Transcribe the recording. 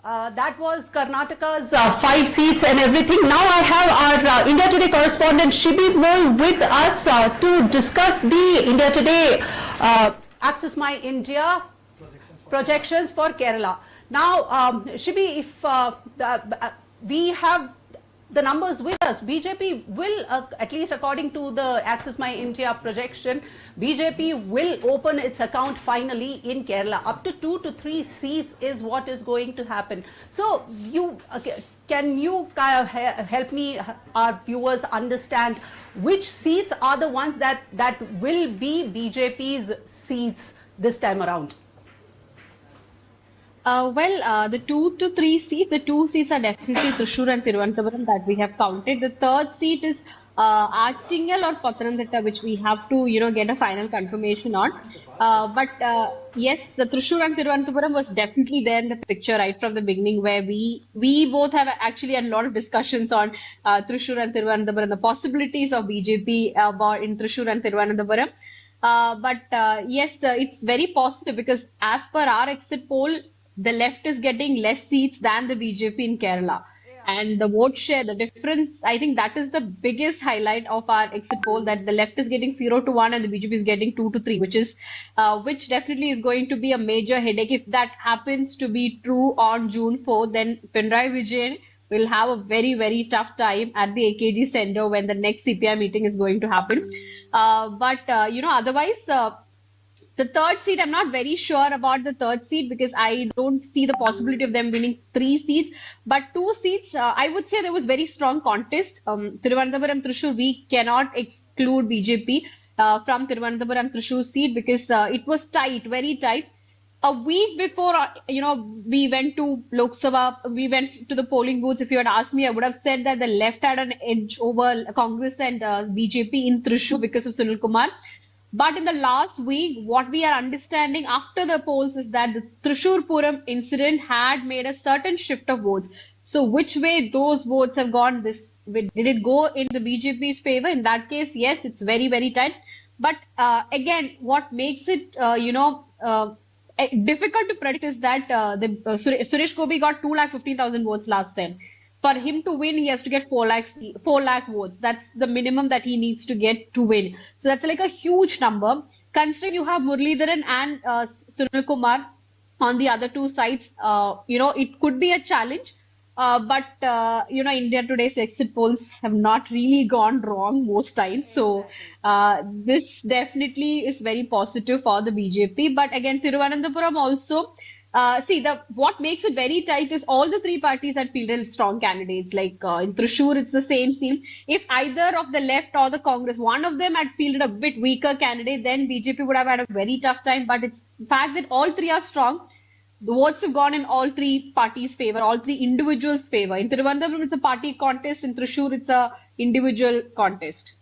That was Karnataka's 5 seats and everything. Now I have our India Today correspondent Shibi Mol with us to discuss the India Today Access My India projections for Kerala. Now, Shibi, if we have the numbers with us, BJP will, at least according to the Access My India projection, BJP will open its account finally in Kerala. Up to 2 to 3 seats is what is going to happen. So, can you help me, our viewers, understand which seats are the ones that will be BJP's seats this time around? The 2 to 3 seats, the 2 seats are definitely Thrissur and Thiruvananthapuram that we have counted. The third seat is Attingal or Pathanamthitta, which we have to, get a final confirmation on. Yes, the Thrissur and Thiruvananthapuram was definitely there in the picture right from the beginning, where we both have actually had a lot of discussions on Thrissur and Thiruvananthapuram, the possibilities of BJP in Thrissur and Thiruvananthapuram. Yes, it's very positive because as per our exit poll, the left is getting less seats than the BJP in Kerala. Yeah. And the vote share, the difference, I think that is the biggest highlight of our exit poll, that the left is getting 0 to 1 and the BJP is getting 2 to 3, which definitely is going to be a major headache. If that happens to be true on June 4th, then Pinarayi Vijayan will have a very, very tough time at the AKG Center when the next CPI meeting is going to happen. Otherwise, the third seat, I'm not very sure about the third seat because I don't see the possibility of them winning 3 seats. But 2 seats, I would say there was very strong contest. Thiruvananthapuram Thrissur, we cannot exclude BJP from Thiruvananthapuram Thrissur seat because it was tight, very tight. A week before, we went to Lok Sabha, we went to the polling booths. If you had asked me, I would have said that the left had an edge over Congress and BJP in Thrissur because of Sunil Kumar. But in the last week, what we are understanding after the polls is that the Thrissur-Puram incident had made a certain shift of votes. So which way those votes have gone, did it go in the BJP's favor? In that case, yes, it's very, very tight. But again, what makes it, difficult to predict is that Suresh Gopi got 2,15,000 votes last time. For him to win, he has to get 4 lakh votes. That's the minimum that he needs to get to win. So that's like a huge number. Considering you have Muralidharan and Sunil Kumar on the other 2 sides, it could be a challenge. India Today's exit polls have not really gone wrong most times. So this definitely is very positive for the BJP. But again, Thiruvananthapuram also, what makes it very tight is all the 3 parties had fielded strong candidates. Like in Thrissur, it's the same scene. If either of the left or the Congress, one of them had fielded a bit weaker candidate, then BJP would have had a very tough time. But it's the fact that all 3 are strong. The votes have gone in all 3 parties' favor, all 3 individuals' favor. In Thiruvananthapuram, it's a party contest. In Thrissur, it's a individual contest.